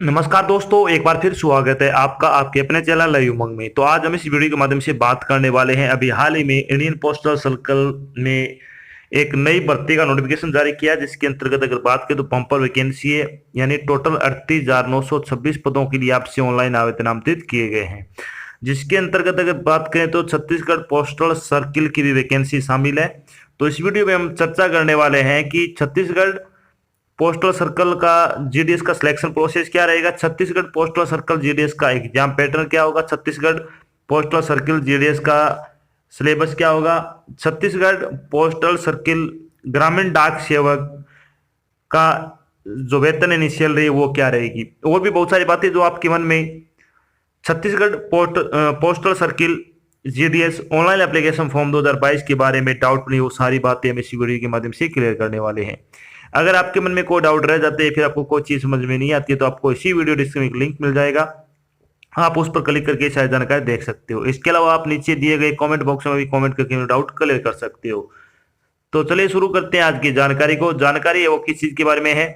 नमस्कार दोस्तों, एक बार फिर स्वागत है आपका आपके अपने चैनल लाइव उमंग में। तो आज हम इस वीडियो के माध्यम से बात करने वाले हैं। अभी हाल ही में इंडियन पोस्टल सर्कल ने एक नई भर्ती का नोटिफिकेशन जारी किया, जिसके अंतर्गत अगर बात करें तो बम्पर वैकेंसी है, यानी टोटल 38,926 पदों के लिए आपसे ऑनलाइन आवेदन आमंत्रित किए गए हैं। जिसके अंतर्गत अगर बात करें तो छत्तीसगढ़ पोस्टल सर्किल की भी वैकेंसी शामिल है। तो इस वीडियो में हम चर्चा करने वाले हैं कि छत्तीसगढ़ पोस्टल सर्कल का जीडीएस का सिलेक्शन प्रोसेस क्या रहेगा, छत्तीसगढ़ पोस्टल सर्कल जीडीएस का एग्जाम पैटर्न क्या होगा, छत्तीसगढ़ पोस्टल सर्कल जीडीएस का सिलेबस क्या होगा, छत्तीसगढ़ पोस्टल सर्किल ग्रामीण डाक सेवक का जो वेतन इनिशियल रही वो क्या रहेगी, और भी बहुत सारी बातें जो आपके मन में Chhattisgarh postal circle GDS online application form 2022 के बारे में डाउट नहीं, वो सारी बातें हम इस वीडियो के माध्यम से क्लियर करने वाले हैं। अगर आपके मन में कोई डाउट रह जाते हैं, फिर आपको कोई चीज समझ में नहीं आती है, तो आपको इसी वीडियो डिस्क्रिप्शन में लिंक मिल जाएगा, आप उस पर क्लिक करके सारी जानकारी देख सकते हो। इसके अलावा आप नीचे दिए गए कमेंट बॉक्स में भी कमेंट करके डाउट क्लियर कर सकते हो। तो चलिए शुरू करते हैं आज की जानकारी को। जानकारी है वो किस चीज के बारे में है,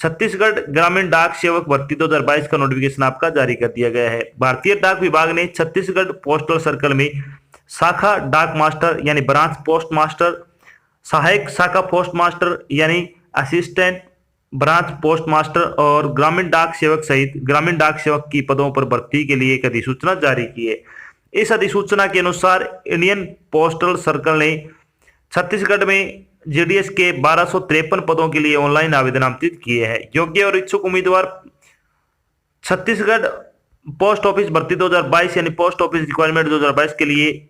छत्तीसगढ़ ग्रामीण डाक सेवक भर्ती 2022 का नोटिफिकेशन आपका जारी कर दिया गया है। भारतीय डाक विभाग ने छत्तीसगढ़ पोस्टल सर्कल में शाखा डाक मास्टर यानी ब्रांच पोस्ट मास्टर, सहायक शाखा पोस्ट मास्टर यानी असिस्टेंट ब्रांच पोस्ट मास्टर और ग्रामीण डाक सेवक सहित ग्रामीण डाक सेवक की पदों पर भर्ती के लिए एक अधिसूचना जारी की है। इस अधिसूचना के अनुसार इंडियन पोस्टल सर्कल ने छत्तीसगढ़ में जीडीएस के 1253 पदों के लिए ऑनलाइन आवेदन आमंत्रित किए हैं। योग्य और इच्छुक उम्मीदवार छत्तीसगढ़ पोस्ट ऑफिस भर्ती 2022 यानी पोस्ट ऑफिस रिक्वायरमेंट 2022 के लिए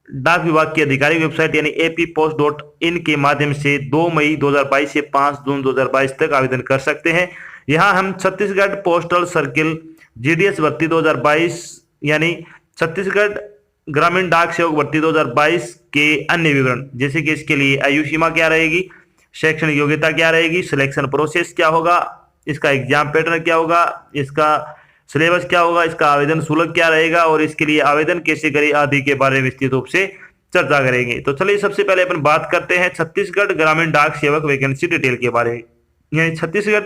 डाक विभाग की आधिकारिक वेबसाइट यानी appost.in के माध्यम से 2 मई 2022 से 5 जून 2022 तक आवेदन कर सकते हैं। यहां हम छत्तीसगढ़ पोस्टल सर्किल जीडीएस भर्ती 2022 यानी छत्तीसगढ़ ग्रामीण डाक सेवक भर्ती 2022 के अन्य विवरण, जैसे कि इसके लिए आयु सीमा क्या रहेगी, शैक्षणिक योग्यता क्या रहेगी, सिलेक्शन प्रोसेस क्या होगा, इसका एग्जाम पैटर्न क्या होगा, इसका सिलेबस क्या होगा, इसका आवेदन शुल्क क्या रहेगा और इसके लिए आवेदन कैसे करें आदि के बारे में विस्तृत रूप से चर्चा करेंगे। तो चलिए सबसे पहले अपन बात करते हैं छत्तीसगढ़ ग्रामीण डाक सेवक वैकेंसी डिटेल के बारे में, यानी छत्तीसगढ़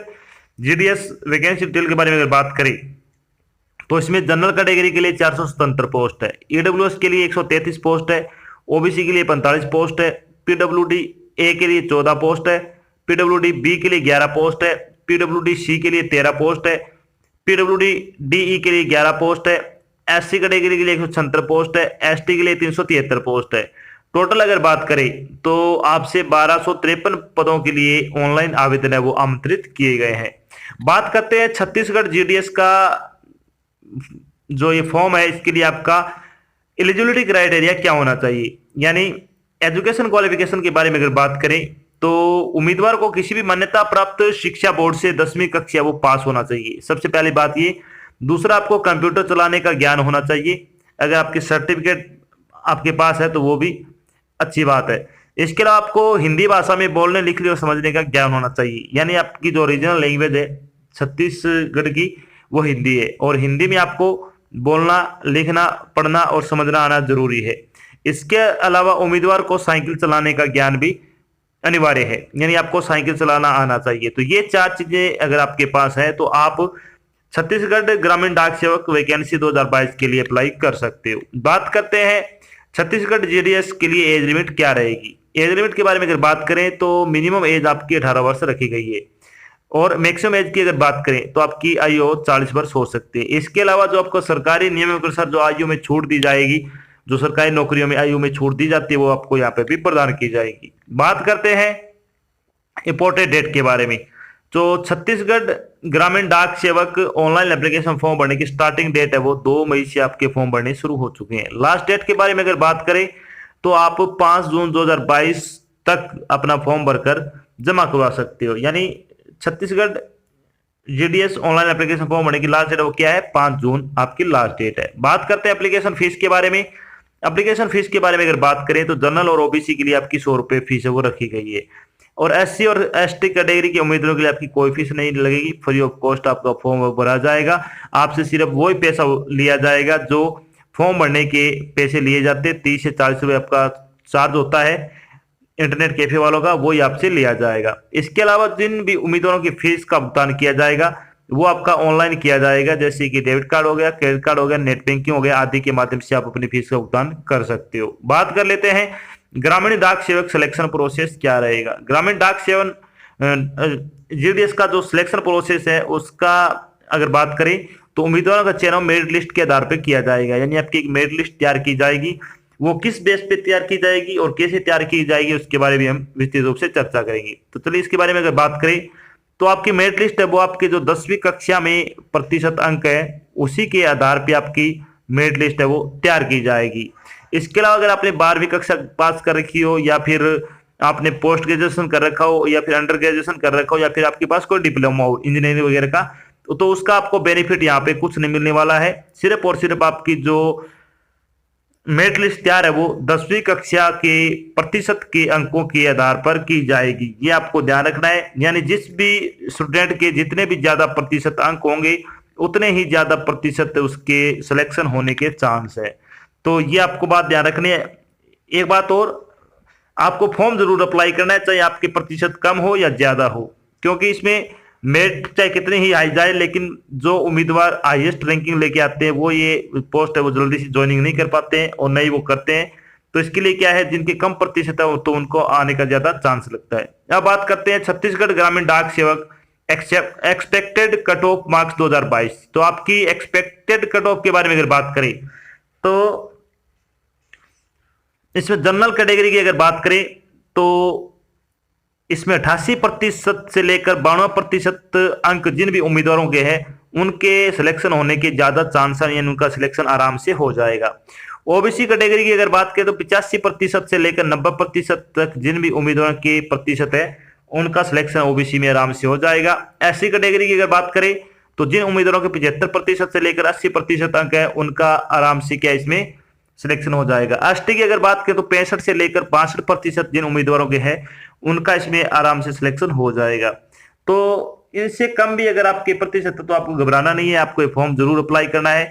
जीडीएस वैकेंसी डिटेल के बारे में अगर बात करें तो इसमें जनरल कैटेगरी के लिए 477 पोस्ट है, ईडब्ल्यूएस के लिए 133 पोस्ट है, ओबीसी के लिए 45 पोस्ट है, पीडब्ल्यूडी ए के लिए 14 पोस्ट है, पीडब्ल्यूडी बी के लिए 11 पोस्ट है, पीडब्ल्यूडी सी के लिए 13 पोस्ट है, पीडब्ल्यूडी डीई के लिए 11 पोस्ट है, एससी कैटेगरी के लिए 176 पोस्ट है, एसटी के लिए 373 पोस्ट है। टोटल अगर बात करें तो आपसे 1253 पदों के लिए ऑनलाइन आवेदन है वो आमंत्रित किए गए हैं। बात करते हैं छत्तीसगढ़ जीडीएस का जो ये फॉर्म है, इसके लिए आपका एलिजिबिलिटी क्राइटेरिया क्या होना चाहिए, यानी एजुकेशन क्वालिफिकेशन के बारे में अगर बात करें तो उम्मीदवार को किसी भी मान्यता प्राप्त शिक्षा बोर्ड से 10वीं कक्षा वो पास होना चाहिए, सबसे पहली बात ये। दूसरा, आपको कंप्यूटर चलाने का ज्ञान होना चाहिए, अगर आपके सर्टिफिकेट आपके पास है तो वो भी अच्छी बात है। इसके अलावा आपको हिंदी भाषा में बोलने लिखने और समझने का ज्ञान होना चाहिए, यानी आपकी जो ओरिजिनल लैंग्वेज है छत्तीसगढ़ की वो हिंदी है, और हिंदी में आपको बोलना लिखना पढ़ना और समझना आना जरूरी है। इसके अलावा उम्मीदवार को साइकिल चलाने का ज्ञान भी अनिवार्य है, यानी आपको साइकिल चलाना आना चाहिए। तो ये 4 चीजें अगर आपके पास है तो आप छत्तीसगढ़ ग्रामीण डाक सेवक वैकेंसी 2022 के लिए अप्लाई कर सकते हो। बात करते हैं छत्तीसगढ़ जीडीएस के लिए एज लिमिट क्या रहेगी। एज लिमिट के बारे में अगर बात करें तो मिनिमम एज आपकी 18 वर्ष रखी गई है, और मैक्सिमम एज की अगर बात करें तो आपकी आयु 40 वर्ष हो सकती है। इसके अलावा जो आपको सरकारी नियमों के अनुसार जो आयु में छूट दी जाएगी, जो सरकारी नौकरियों में आयु में छूट दी जाती है, वो आपको यहाँ पे भी प्रदान की जाएगी। बात करते हैं इंपोर्टेड डेट के बारे में। जो छत्तीसगढ़ ग्रामीण डाक सेवक ऑनलाइन एप्लीकेशन फॉर्म भरने की स्टार्टिंग डेट है वो 2 मई से आपके फॉर्म भरने शुरू हो चुके हैं। लास्ट डेट के बारे में अगर बात करें तो आप 5 जून 2022 तक अपना फॉर्म भरकर जमा करवा सकते हो, यानी Chhattisgarh GDS online application form भरने की लास्ट डेट वो क्या है, 5 जून आपकी लास्ट डेट है। बात करते हैं एप्लीकेशन फीस के बारे में। एप्लीकेशन फीस के बारे में अगर बात करें तो जनरल और ओबीसी के लिए आपकी 100 रुपये फीस है वो रखी गई है, और एससी और एसटी कैटेगरी के उम्मीदवारों के लिए आपकी कोई फीस नहीं लगेगी, फ्री ऑफ कॉस्ट आपका फॉर्म भरा जाएगा। आपसे सिर्फ वही पैसा लिया जाएगा जो फॉर्म भरने के पैसे लिए जाते हैं, 30 से 40 रुपये आपका चार्ज होता है इंटरनेट कैफे वालों का, वही आपसे लिया जाएगा। इसके अलावा जिन भी उम्मीदवारों की फीस का भुगतान किया जाएगा वो आपका ऑनलाइन किया जाएगा, जैसे कि डेबिट कार्ड हो गया, क्रेडिट कार्ड हो गया, नेट बैंकिंग हो गया आदि के माध्यम से आप अपनी फीस का भुगतान कर सकते हो। बात कर लेते हैं ग्रामीण डाक सेवक सिलेक्शन प्रोसेस क्या रहेगा। ग्रामीण डाक सेवक जीडीएस का जो सिलेक्शन प्रोसेस है उसका अगर बात करें तो उम्मीदवारों का चयन मेरिट लिस्ट के आधार पर किया जाएगा, यानी आपकी एक मेरिट लिस्ट तैयार की जाएगी। वो किस बेस पे तैयार की जाएगी और कैसे तैयार की जाएगी उसके बारे में हम विस्तृत रूप से चर्चा करेंगे। तो चलिए इसके बारे में अगर बात करें तो आपकी मेरिट लिस्ट है वो आपके जो 10वीं कक्षा में प्रतिशत अंक है उसी के आधार पे आपकी मेरिट लिस्ट है वो तैयार की जाएगी। इसके अलावा अगर आपने 12वीं कक्षा पास कर रखी हो या फिर आपने पोस्ट ग्रेजुएशन कर रखा हो या फिर अंडर ग्रेजुएशन कर रखा हो या फिर आपके पास कोई डिप्लोमा हो इंजीनियरिंग वगैरह का, तो उसका आपको बेनिफिट यहाँ पे कुछ नहीं मिलने वाला है। सिर्फ और सिर्फ आपकी जो मेरिट लिस्ट तैयार है वो 10वीं कक्षा के प्रतिशत के अंकों के आधार पर की जाएगी, ये आपको ध्यान रखना है। यानी जिस भी स्टूडेंट के जितने भी ज्यादा प्रतिशत अंक होंगे उतने ही ज्यादा प्रतिशत उसके सिलेक्शन होने के चांस है। तो ये आपको बात ध्यान रखनी है। एक बात और, आपको फॉर्म जरूर अप्लाई करना है चाहे आपके प्रतिशत कम हो या ज्यादा हो, क्योंकि इसमें मेरिट चाहे कितनी ही हाई जाए लेकिन जो उम्मीदवार हाईएस्ट रैंकिंग लेके आते हैं वो ये पोस्ट है वो जल्दी से ज्वाइनिंग नहीं कर पाते हैं और नहीं वो करते हैं। तो इसके लिए क्या है, जिनके कम प्रतिशत है तो उनको आने का ज्यादा चांस लगता है। अब बात करते हैं छत्तीसगढ़ ग्रामीण डाक सेवक एक्सपेक्टेड कट ऑफ मार्क्स 2022। तो आपकी एक्सपेक्टेड कट ऑफ के बारे में अगर बात करें तो इसमें जनरल कैटेगरी की अगर बात करें तो इसमें 88% से लेकर 92% अंक जिन भी उम्मीदवारों के हैं उनके सिलेक्शन होने के ज्यादा चांस है, यानी उनका सिलेक्शन आराम से हो जाएगा। ओबीसी कैटेगरी की अगर बात करें तो 85% से लेकर 90% तक जिन भी उम्मीदवारों के प्रतिशत है उनका सिलेक्शन ओबीसी में आराम से हो जाएगा। एससी कैटेगरी की अगर बात करें तो जिन उम्मीदवारों के 75% से लेकर 80% अंक है उनका आराम से क्या इसमें सिलेक्शन हो जाएगा। एसटी की अगर बात करें तो 65 से लेकर 62% जिन उम्मीदवारों के हैं उनका इसमें आराम से सिलेक्शन हो जाएगा। तो इनसे कम भी अगर आपके प्रतिशत है तो आपको घबराना नहीं है, आपको ये फॉर्म जरूर अप्लाई करना है।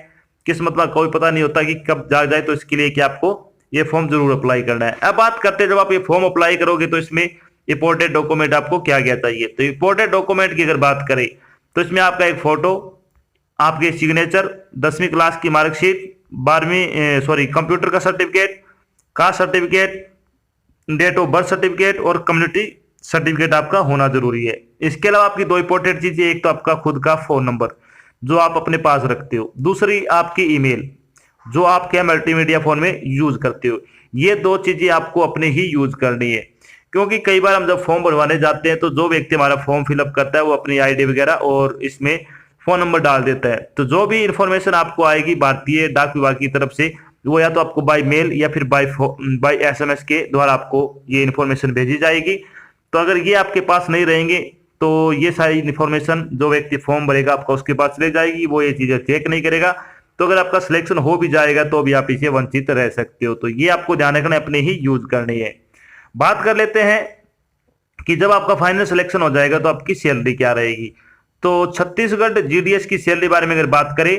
किस्मत का कोई पता नहीं होता कि कब जा जाए, तो इसके लिए कि आपको ये फॉर्म जरूर अप्लाई करना है। अब बात करते हैं जब आप ये फॉर्म अप्लाई करोगे तो इसमें इंपोर्टेंट डॉक्यूमेंट आपको क्या क्या चाहिए। तो इंपोर्टेंट डॉक्यूमेंट की अगर बात करें तो इसमें आपका एक फोटो, आपके सिग्नेचर, 10वीं क्लास की मार्कशीट, 12वीं कंप्यूटर का certificate, caste certificate, date of birth certificate और कम्युनिटी सर्टिफिकेट आपका होना जरूरी है। इसके अलावा आपकी दो इंपॉर्टेंट चीजें, एक तो आपका खुद का फोन नंबर जो आप अपने पास रखते हो, दूसरी आपकी ईमेल जो आप क्या मल्टीमीडिया फोन में यूज करते हो। ये दो चीजें आपको अपने ही यूज करनी है, क्योंकि कई बार हम जब फॉर्म भरवाने जाते हैं तो जो व्यक्ति हमारा फॉर्म फिलअप करता है वो अपनी आईडी वगैरह और इसमें फोन नंबर डाल देता है। तो जो भी इंफॉर्मेशन आपको आएगी भारतीय डाक विभाग की तरफ से वो या तो आपको बाय मेल या फिर बाय एसएमएस के द्वारा आपको ये इन्फॉर्मेशन भेजी जाएगी। तो अगर ये आपके पास नहीं रहेंगे तो ये सारी इन्फॉर्मेशन जो व्यक्ति फॉर्म भरेगा आपका उसके पास चले जाएगी, वो ये चीजें चेक नहीं करेगा। तो अगर आपका सिलेक्शन हो भी जाएगा तो भी आप इसे वंचित रह सकते हो। तो ये आपको ध्यान रखना है, अपने ही यूज करनी है। बात कर लेते हैं कि जब आपका फाइनल सिलेक्शन हो जाएगा तो आपकी सैलरी क्या रहेगी। तो छत्तीसगढ़ जीडीएस की सैलरी बारे में अगर बात करें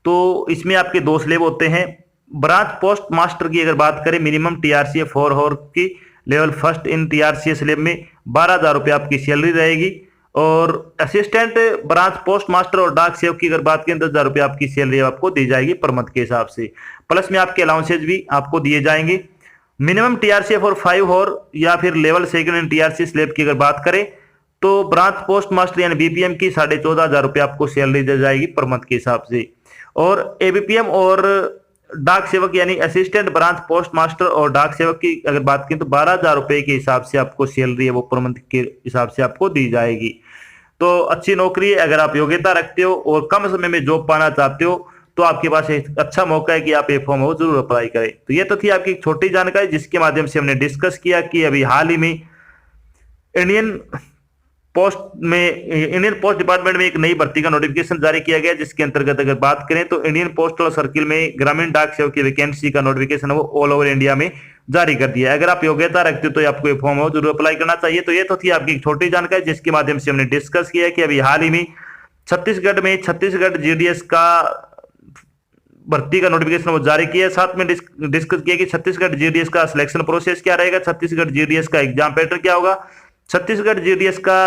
तो इसमें आपके दो स्लेब होते हैं। ब्रांच पोस्ट मास्टर की अगर बात करें, मिनिमम टीआरसी 4 और की level first in TRC slab में 12,000 रुपये आपकी सैलरी रहेगी। और असिस्टेंट ब्रांच पोस्ट मास्टर और डाक सेवक की अगर बात करें 10,000 रुपये आपकी सैलरी आपको दी जाएगी पर मंथ के हिसाब से, प्लस में आपके अलाउंसेज भी आपको दिए जाएंगे। मिनिमम टीआरसी फॉर 5 और या फिर level second in TRC slab की अगर बात करें तो ब्रांच पोस्ट मास्टर यानी बीपीएम की 14,500 रुपये आपको सैलरी दी जाएगी पर मंथ के हिसाब से। और एबीपीएम और डाक सेवक यानी असिस्टेंट ब्रांच पोस्ट मास्टर और डाक सेवक की अगर बात करें तो 12,000 रुपये के हिसाब से आपको सैलरी है वो पर मंथ के हिसाब से आपको दी जाएगी। तो अच्छी नौकरी है, अगर आप योग्यता रखते हो और कम समय में जॉब पाना चाहते हो तो आपके पास एक अच्छा मौका है कि आप ये फॉर्म हो जरूर अप्लाई करें। तो ये तो थी आपकी एक छोटी जानकारी जिसके माध्यम से हमने डिस्कस किया कि अभी हाल ही में इंडियन पोस्ट डिपार्टमेंट में एक नई भर्ती का नोटिफिकेशन जारी किया गया, जिसके अंतर्गत अगर बात करें तो इंडियन पोस्टल सर्किल में ग्रामीण डाक सेवक की वैकेंसी का नोटिफिकेशन है वो ऑल ओवर इंडिया में जारी कर दिया है। अगर आप योग्यता रखते हो तो आपको ये फॉर्म हो जरूर अप्लाई करना चाहिए। तो ये तो थी आपकी एक छोटी जानकारी जिसके माध्यम से हमने डिस्कस किया कि अभी हाल ही में छत्तीसगढ़ जीडीएस का भर्ती का नोटिफिकेशन वो जारी किया। साथ में डिस्कस किया कि छत्तीसगढ़ जीडीएस का सिलेक्शन प्रोसेस क्या रहेगा, छत्तीसगढ़ जीडीएस का एग्जाम पैटर्न क्या होगा, छत्तीसगढ़ जीडीएस का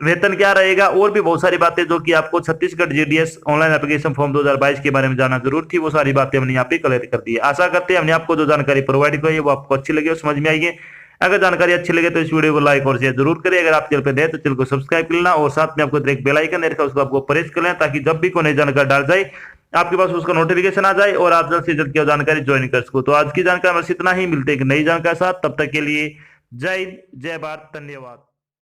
वेतन क्या रहेगा, और भी बहुत सारी बातें जो कि आपको Chhattisgarh GDS online application form 2022 के बारे में जानना जरूर थी, वो सारी बातें हमने यहाँ पे कलेक्ट कर दी है। आशा करते हैं हमने आपको जो जानकारी प्रोवाइड की है वो आपको अच्छी लगी और समझ में आई है। अगर जानकारी अच्छी लगे तो इस वीडियो को लाइक और शेयर जरूर करें। अगर आप चैनल पे नए तो चैनल को सब्सक्राइब कर लेना और साथ में आपको एक बेल आइकन देखा उसको आपको प्रेस कर लेना, ताकि जब भी कोई नई जानकारी डाल जाए आपके पास उसका नोटिफिकेशन आ जाए और आप जल्द से जल्द की जानकारी ज्वाइन कर सको। तो आज की जानकारी बस इतना ही, मिलते हैं एक नई जानकारी के साथ, तब तक के लिए जय हिंद, जय भारत, धन्यवाद।